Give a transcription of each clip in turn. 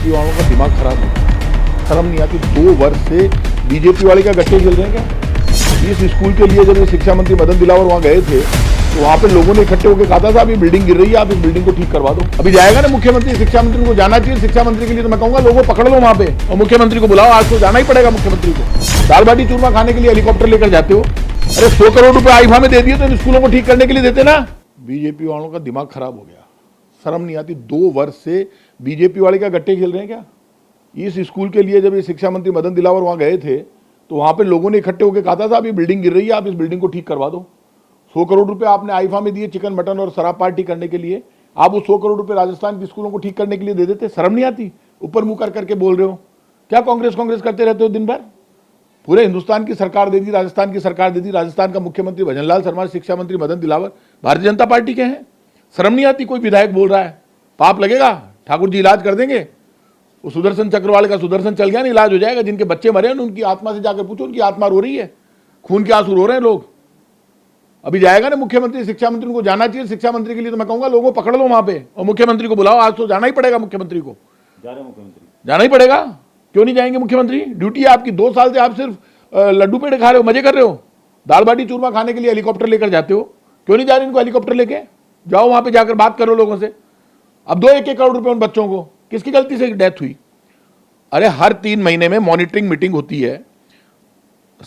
BJP वालों का दिमाग खराब है, शर्म नहीं आती। 2 वर्ष से बीजेपी वाले क्या गट्टे खेल रहे हैं क्या? इस स्कूल के लिए जब शिक्षा मंत्री मदन दिलावर वहां गए थे तो वहां पे लोगों ने इकट्ठे होकर कहा था साहब ये बिल्डिंग गिर रही है, आप इस बिल्डिंग को ठीक करवा दो। अभी जाएगा ना मुख्यमंत्री, शिक्षा मंत्री को जाना चाहिए। शिक्षा मंत्री के लिए तो मैं कहूंगा लोगों पकड़ लो वहां पे और मुख्यमंत्री को बुलाओ, आज तो जाना ही पड़ेगा मुख्यमंत्री को। दाल बाटी चूरमा खाने के लिए हेलीकॉप्टर लेकर जाते हो, अरे 100 करोड़ रुपए आईफा में दे दिए तो इन स्कूलों को ठीक करने के लिए देते ना। बीजेपी वालों का दिमाग खराब हो गया, शर्म नहीं आती। 2 वर्ष से बीजेपी वाले क्या गट्टे खेल रहे हैं क्या? इस स्कूल के लिए जब ये शिक्षा मंत्री मदन दिलावर वहां गए थे तो वहां पे लोगों ने इकट्ठे होकर कहा था साहब ये बिल्डिंग गिर रही है, आप इस बिल्डिंग को ठीक करवा दो। 100 करोड़ रुपए आपने आईफा में दिए चिकन मटन और शराब पार्टी करने के लिए, आप वो 100 करोड़ रुपए राजस्थान के स्कूलों को ठीक करने के लिए दे देते। शर्म नहीं आती? ऊपर मुंह कर करके बोल रहे हो क्या? कांग्रेस करते रहते हो दिन भर। पूरे हिंदुस्तान की सरकार दे दी, राजस्थान की सरकार दे दी। राजस्थान का मुख्यमंत्री भजनलाल शर्मा, शिक्षा मंत्री मदन दिलावर भारतीय जनता पार्टी के हैं। शर्म नहीं आती? कोई विधायक बोल रहा है, पाप लगेगा। ठाकुर जी इलाज कर देंगे, वो सुदर्शन चक्र वाले का सुदर्शन चल गया ना, इलाज हो जाएगा। जिनके बच्चे मरे हैं उनकी आत्मा से जाकर पूछो, उनकी आत्मा रो रही है, खून के आंसू रो रहे हैं लोग। अभी जाएगा ना मुख्यमंत्री, शिक्षा मंत्री को जाना चाहिए। शिक्षा मंत्री के लिए तो मैं कहूंगा लोगों पकड़ लो वहां पे और मुख्यमंत्री को बुलाओ, आज तो जाना ही पड़ेगा मुख्यमंत्री को। जाना ही पड़ेगा, क्यों नहीं जाएंगे मुख्यमंत्री? ड्यूटी है आपकी। 2 साल से आप सिर्फ लड्डू पेड़े खा रहे हो, मजे कर रहे हो। दाल बाटी चूरमा खाने के लिए हेलीकॉप्टर लेकर जाते हो, क्यों नहीं जा रहे इनको हेलीकॉप्टर लेके? जाओ वहां पे जाकर बात करो लोगों से। अब दो 1-1 करोड़ रुपए उन बच्चों को, किसकी गलती से डेथ हुई? अरे हर 3 महीने में मॉनिटरिंग मीटिंग होती है,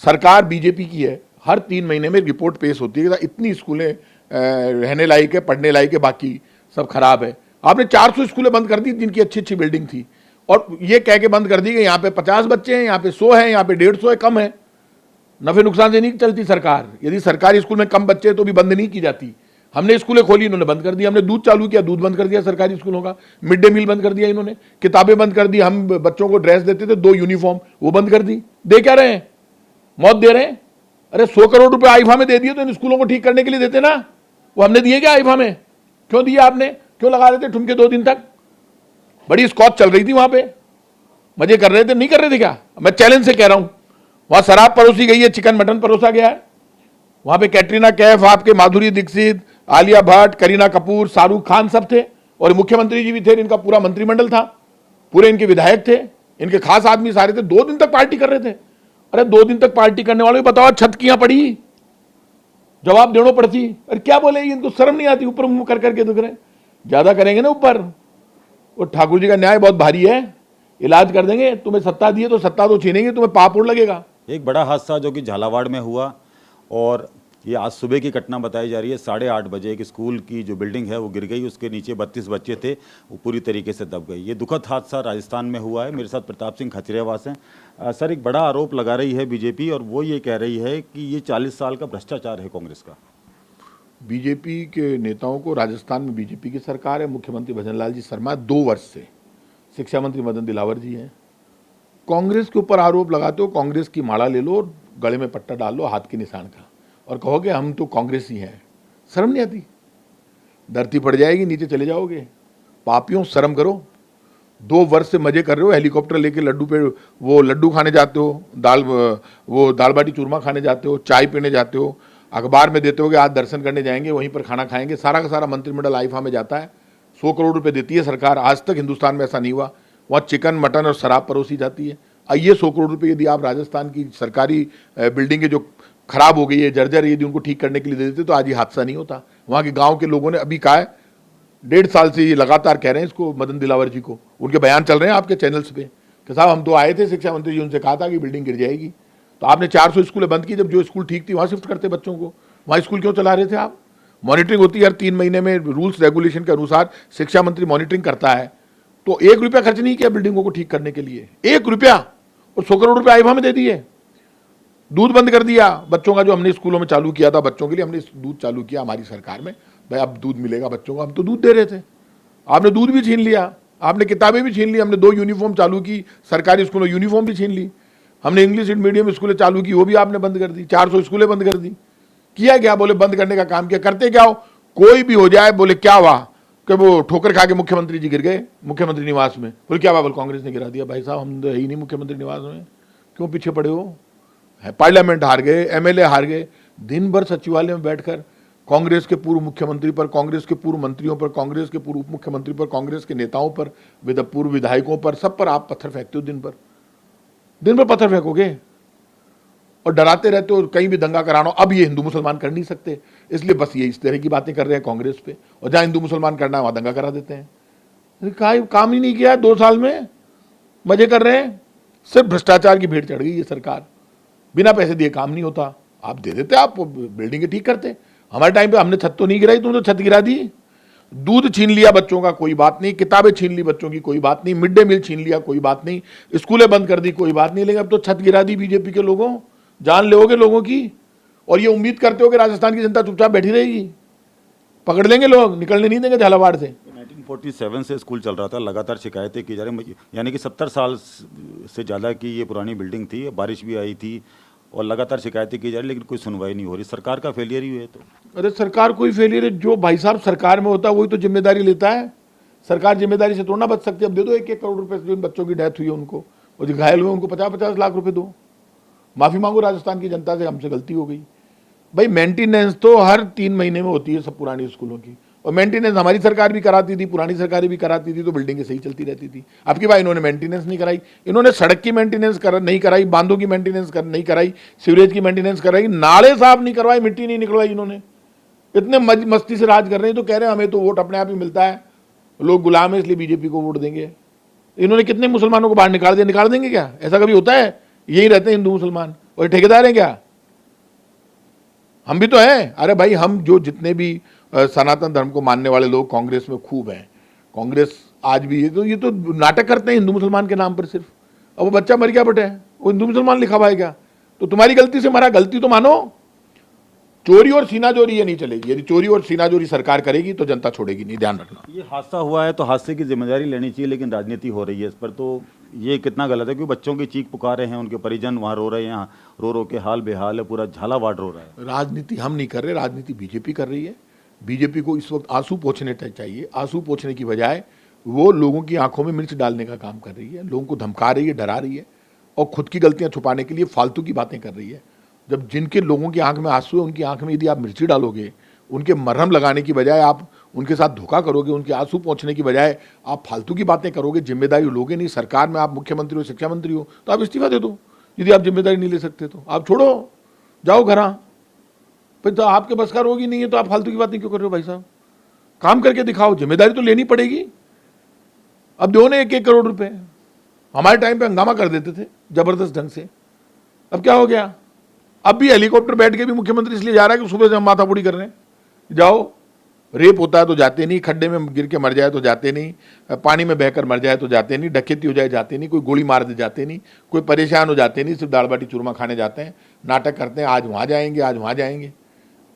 सरकार बीजेपी की है, हर 3 महीने में रिपोर्ट पेश होती है कि इतनी स्कूलें रहने लायक है, पढ़ने लायक है, बाकी सब खराब है। आपने 400 स्कूलें बंद कर दी जिनकी अच्छी अच्छी बिल्डिंग थी, और ये कह के बंद कर दी कि यहाँ पे 50 बच्चे हैं, यहाँ पे 100 है, यहाँ पे 150 है, कम है। नफे नुकसान से नहीं चलती सरकार। यदि सरकारी स्कूल में कम बच्चे हैं तो भी बंद नहीं की जाती। हमने स्कूलें खोली, इन्होंने बंद कर दी। हमने दूध चालू किया, दूध बंद कर दिया सरकारी स्कूलों का। मिड डे मील बंद कर दिया इन्होंने, किताबें बंद कर दी। हम बच्चों को ड्रेस देते थे 2 यूनिफॉर्म, वो बंद कर दी। दे क्या रहे हैं? मौत दे रहे हैं। अरे 100 करोड़ रुपए आईफा में दे दिए तो इन स्कूलों को ठीक करने के लिए देते ना। वो हमने दिए क्या आईफा में? क्यों दिया आपने? क्यों लगा रहे थे ठुमके 2 दिन तक? बड़ी स्कॉच चल रही थी वहां पे, मजे कर रहे थे, नहीं कर रहे थे क्या? मैं चैलेंज से कह रहा हूं, वहां शराब परोसी गई है, चिकन मटन परोसा गया है। वहां पे कैटरीना कैफ, आपके माधुरी दीक्षित, आलिया भट्ट, करीना कपूर, शाहरुख खान सब थे, और मुख्यमंत्री जी भी थे। इनका पूरा मंत्रिमंडल था, पूरे इनके विधायक थे, इनके खास आदमी सारे थे। 2 दिन तक पार्टी कर रहे थे। अरे 2 दिन तक पार्टी करने वालों को बताओ छत कियां पड़ी, जवाब देना पड़ती। अरे क्या बोले, इनको शर्म नहीं आती? ऊपर मुंह कर करके दुख रहे। ज्यादा करेंगे ना ऊपर, वो ठाकुर जी का न्याय बहुत भारी है, इलाज कर देंगे। तुम्हें सत्ता दी है तो सत्ता तो छीनेंगे, तुम्हें पाप और लगेगा। एक बड़ा हादसा जो कि झालावाड़ में हुआ, और ये आज सुबह की घटना बताई जा रही है। 8:30 बजे एक स्कूल की जो बिल्डिंग है वो गिर गई, उसके नीचे 32 बच्चे थे, वो पूरी तरीके से दब गई। ये दुखद हादसा राजस्थान में हुआ है। मेरे साथ प्रताप सिंह खचरियावास हैं। सर, एक बड़ा आरोप लगा रही है बीजेपी, और वो ये कह रही है कि ये 40 साल का भ्रष्टाचार है कांग्रेस का। बीजेपी के नेताओं को, राजस्थान में बीजेपी की सरकार है, मुख्यमंत्री भजनलाल जी शर्मा 2 वर्ष से, शिक्षा मंत्री मदन दिलावर जी हैं। कांग्रेस के ऊपर आरोप लगाते हो, कांग्रेस की माला ले लो और गले में पट्टा डाल लो हाथ के निशान का, और कहोगे हम तो कांग्रेसी हैं। शर्म नहीं आती? धरती पड़ जाएगी, नीचे चले जाओगे। पापियों, शर्म करो। 2 वर्ष से मजे कर रहे हो, हेलीकॉप्टर लेके लड्डू पे वो लड्डू खाने जाते हो, दाल बाटी चूरमा खाने जाते हो, चाय पीने जाते हो, अखबार में देते हो कि आज दर्शन करने जाएंगे, वहीं पर खाना खाएंगे। सारा का सारा मंत्रिमंडल आईफा में जाता है। 100 करोड़ रुपए देती है सरकार। आज तक हिंदुस्तान में ऐसा नहीं हुआ। वहाँ चिकन मटन और शराब परोसी जाती है। ये 100 करोड़ रुपए यदि आप राजस्थान की सरकारी बिल्डिंगें जो खराब हो गई है, जर्जर, यदि उनको ठीक करने के लिए दे देते तो आज ये हादसा नहीं होता। वहाँ के गांव के लोगों ने अभी कहा है, 1.5 साल से ये लगातार कह रहे हैं इसको, मदन दिलावर जी को। उनके बयान चल रहे हैं आपके चैनल्स पे कि साहब हम तो आए थे, शिक्षा मंत्री जी, उनसे कहा था कि बिल्डिंग गिर जाएगी, तो आपने 400 स्कूलें बंद की। जब जो स्कूल ठीक थी वहाँ शिफ्ट करते बच्चों को। वहाँ स्कूल क्यों चला रहे थे आप? मॉनिटरिंग होती है हर 3 महीने में, रूल्स रेगुलेशन के अनुसार शिक्षा मंत्री मॉनिटरिंग करता है। तो 1 रुपया खर्च नहीं किया बिल्डिंगों को ठीक करने के लिए, 1 रुपया, और 100 करोड़ रुपये आईफा में दे दिए। दूध बंद कर दिया बच्चों का, जो हमने स्कूलों में चालू किया था बच्चों के लिए, हमने दूध चालू किया हमारी सरकार में। भाई अब दूध मिलेगा बच्चों को, हम तो दूध दे रहे थे, आपने दूध भी छीन लिया। आपने किताबें भी छीन ली। हमने 2 यूनिफॉर्म चालू की सरकारी स्कूलों, यूनिफॉर्म भी छीन ली। हमने इंग्लिश मीडियम स्कूलें चालू की, वो भी आपने बंद कर दी। 400 स्कूलें बंद कर दी। किया क्या? बोले बंद करने का काम किया। करते क्या हो? कोई भी हो जाए, बोले क्या हुआ कि वो ठोकर खा के मुख्यमंत्री जी गिर गए मुख्यमंत्री निवास में। बोले क्या हुआ? बोले कांग्रेस ने गिरा दिया। भाई साहब हम तो ही नहीं मुख्यमंत्री निवास में, क्यों पीछे पड़े हो? पार्लियामेंट हार गए, एमएलए हार गए। दिन भर सचिवालय में बैठकर कांग्रेस के पूर्व मुख्यमंत्री पर, कांग्रेस के पूर्व मंत्रियों पर, कांग्रेस के पूर्व उप मुख्यमंत्री पर, कांग्रेस के नेताओं पर, पूर्व विधायकों पर, सब पर आप पत्थर फेंकते हो। दिन भर पत्थर फेंकोगे और डराते रहते हो कहीं भी दंगा कराना। अब ये हिंदू मुसलमान कर नहीं सकते, इसलिए बस ये इस तरह की बातें कर रहे हैं कांग्रेस पे, और जहां हिंदू मुसलमान करना है वहां दंगा करा देते हैं। काम ही नहीं किया 2 साल में, मजे कर रहे हैं। सिर्फ भ्रष्टाचार की भीड़ चढ़ गई ये सरकार, बिना पैसे दिए काम नहीं होता। आप दे देते, आप बिल्डिंग ठीक करते। हमारे टाइम पे हमने छत तो नहीं गिराई, तुमने छत गिरा दी। दूध छीन लिया बच्चों का, कोई बात नहीं। किताबें छीन ली बच्चों की, कोई बात नहीं। मिड डे मील छीन लिया, कोई बात नहीं। स्कूलें बंद कर दी, कोई बात नहीं। लेकिन अब तो छत गिरा दी बीजेपी के लोगों, जान लोगे लोगों की, और ये उम्मीद करते हो कि राजस्थान की जनता चुपचाप बैठी रहेगी। पकड़ लेंगे लोग, निकलने नहीं देंगे झालावाड़ से। 1947 से स्कूल चल रहा था, लगातार शिकायतें की जा रही, यानी कि 70 साल से ज़्यादा की ये पुरानी बिल्डिंग थी, बारिश भी आई थी और लगातार शिकायतें की जा रही, लेकिन कोई सुनवाई नहीं हो रही। सरकार का फेलियर ही है। तो अरे सरकार कोई फेलियर है? जो भाई साहब सरकार में होता है वही तो जिम्मेदारी लेता है। सरकार जिम्मेदारी से थोड़ा ना बच सकती है। अब दे दो 1-1 करोड़ रुपए, जो बच्चों की डेथ हुई है उनको, और जो घायल हुए उनको 50-50 लाख रुपए दो। माफी मांगो राजस्थान की जनता से, हमसे गलती हो गई। भाई मेंटेनेंस तो हर 3 महीने में होती है सब पुरानी स्कूलों की, और मेंटेनेंस हमारी सरकार भी कराती थी, पुरानी सरकारें भी कराती थी, तो बिल्डिंगें सही चलती रहती थी। अब की बार इन्होंने मेंटेनेंस नहीं कराई। इन्होंने सड़क की मेंटेनेंस नहीं कराई, बांधों की मेंटेनेंस नहीं कराई, सीवरेज की मेंटेनेंस कराई, नाले साफ नहीं करवाई, मिट्टी नहीं निकलवाई। इन्होंने इतने मस्ती से राज कर रहे हैं, तो कह रहे हैं हमें तो वोट अपने आप ही मिलता है, लोग गुलाम है इसलिए बीजेपी को वोट देंगे। इन्होंने कितने मुसलमानों को बाहर निकाल दिया? निकाल देंगे क्या? ऐसा कभी होता है? यही रहते हैं हिंदू मुसलमान, और ठेकेदार हैं क्या? हम भी तो हैं। अरे भाई, हम जो जितने भी सनातन धर्म को मानने वाले लोग कांग्रेस में खूब हैं। कांग्रेस आज भी ये तो नाटक करते हैं हिंदू मुसलमान के नाम पर सिर्फ। अब वो बच्चा मर गया बटे, वो हिंदू मुसलमान लिखा हुआ है क्या? तो तुम्हारी गलती से मरा, गलती तो मानो। चोरी और सीनाजोरी ये नहीं चलेगी। यदि चोरी और सीनाजोरी सरकार करेगी तो जनता छोड़ेगी नहीं, ध्यान रखना। ये हादसा हुआ है तो हादसे की जिम्मेदारी लेनी चाहिए, लेकिन राजनीति हो रही है इस पर, तो ये कितना गलत है। क्योंकि बच्चों की चीख पुकारे हैं, उनके परिजन वहाँ रो रहे हैं, यहाँ रो रो के हाल बेहाल है, पूरा झालावाड़ रो रहा है। राजनीति हम नहीं कर रहे, राजनीति बीजेपी कर रही है। बीजेपी को इस वक्त आंसू पोंछने चाहिए। आंसू पोंछने की बजाय वो लोगों की आंखों में मिर्च डालने का काम कर रही है, लोगों को धमका रही है, डरा रही है, और खुद की गलतियां छुपाने के लिए फालतू की बातें कर रही है। जब जिनके लोगों की आंख में आंसू है, उनकी आंख में यदि आप मिर्ची डालोगे, उनके मरहम लगाने की बजाय आप उनके साथ धोखा करोगे, उनके आंसू पहुंचने की बजाय आप फालतू की बातें करोगे, जिम्मेदारी लोगे नहीं। सरकार में आप मुख्यमंत्री हो, शिक्षा मंत्री हो, तो आप इस्तीफा दे दो। यदि आप जिम्मेदारी नहीं ले सकते तो आप छोड़ो, जाओ घर। फिर तो आपके बस का रोग ही नहीं है, तो आप फालतू की बातें क्यों कर रहे हो भाई साहब? काम करके दिखाओ, जिम्मेदारी तो लेनी पड़ेगी। अब दो ने 1-1 करोड़ रुपए, हमारे टाइम पे हंगामा कर देते थे जबरदस्त ढंग से। अब क्या हो गया? अब भी हेलीकॉप्टर बैठ के भी मुख्यमंत्री इसलिए जा रहा है कि सुबह से हम माथापुड़ी कर रहे हैं। जाओ, रेप होता है तो जाते नहीं, खड्डे में गिर के मर जाए तो जाते नहीं, पानी में बहकर मर जाए तो जाते नहीं, डकैती हो जाए जाते नहीं, कोई गोली मार दे जाते नहीं, कोई परेशान हो जाते नहीं, सिर्फ दाल बाटी चूरमा खाने जाते हैं, नाटक करते हैं, आज वहाँ जाएंगे, आज वहाँ जाएंगे।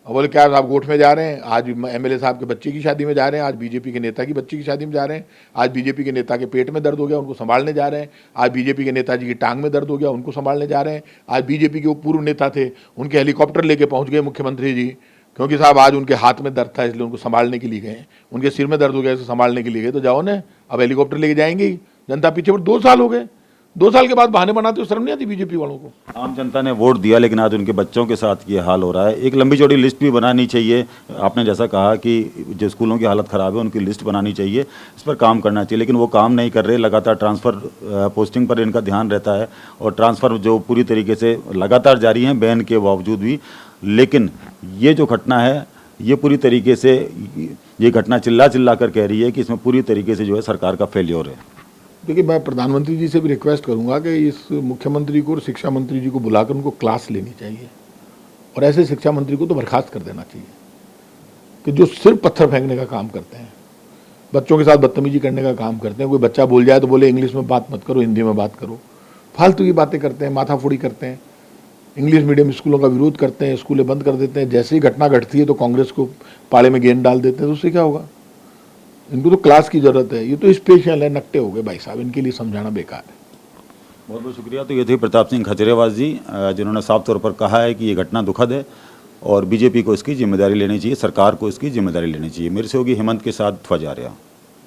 और बोले क्या साहब गोठ में जा रहे हैं, आज एमएलए साहब के बच्चे की शादी में जा रहे हैं, आज बीजेपी के नेता की बच्चे की शादी में जा रहे हैं, आज बीजेपी के नेता के पेट में दर्द हो गया, उनको संभालने जा रहे हैं, आज बीजेपी के नेताजी की टांग में दर्द हो गया, उनको संभालने जा रहे हैं, आज बीजेपी के वो पूर्व नेता थे, उनके हेलीकॉप्टर लेके पहुंच गए मुख्यमंत्री जी, क्योंकि साहब आज उनके हाथ में दर्द था इसलिए उनको संभालने के लिए गए, उनके सिर में दर्द हो गया इसे संभालने के लिए गए। तो जाओ ना, अब हेलीकॉप्टर लेके जाएंगे ही। जनता पीछे पर 2 साल हो गए, 2 साल के बाद बहाने बनाते हो, शर्म नहीं आती बीजेपी वालों को? आम जनता ने वोट दिया, लेकिन आज उनके बच्चों के साथ ये हाल हो रहा है। एक लंबी चौड़ी लिस्ट भी बनानी चाहिए। आपने जैसा कहा कि जो स्कूलों की हालत ख़राब है उनकी लिस्ट बनानी चाहिए, इस पर काम करना चाहिए, लेकिन वो काम नहीं कर रहे। लगातार ट्रांसफ़र पोस्टिंग पर इनका ध्यान रहता है, और ट्रांसफ़र जो पूरी तरीके से लगातार जारी हैं बैन के बावजूद भी। लेकिन ये जो घटना है, ये पूरी तरीके से ये घटना चिल्ला कर कह रही है कि इसमें पूरी तरीके से जो है सरकार का फेल्योर है। देखिए, मैं प्रधानमंत्री जी से भी रिक्वेस्ट करूंगा कि इस मुख्यमंत्री को और शिक्षा मंत्री जी को बुलाकर उनको क्लास लेनी चाहिए, और ऐसे शिक्षा मंत्री को तो बर्खास्त कर देना चाहिए कि जो सिर्फ पत्थर फेंकने का काम करते हैं, बच्चों के साथ बदतमीजी करने का काम करते हैं। कोई बच्चा बोल जाए तो बोले इंग्लिश में बात मत करो, हिंदी में बात करो, फालतू की बातें करते हैं, माथाफोड़ी करते हैं, इंग्लिश मीडियम स्कूलों का विरोध करते हैं, स्कूलें बंद कर देते हैं। जैसे ही घटना घटती है तो कांग्रेस को पाले में गेंद डाल देते हैं, तो उससे क्या होगा? इनको तो क्लास की जरूरत है। ये तो स्पेशल है, नकटे हो गए भाई साहब, इनके लिए समझाना बेकार है। बहुत बहुत शुक्रिया। तो ये थे प्रताप सिंह खजरेवास जी, जिन्होंने साफ तौर पर कहा है कि ये घटना दुखद है और बीजेपी को इसकी जिम्मेदारी लेनी चाहिए, सरकार को इसकी जिम्मेदारी लेनी चाहिए। मेरे से होगी हेमंत के साथ फजारिया।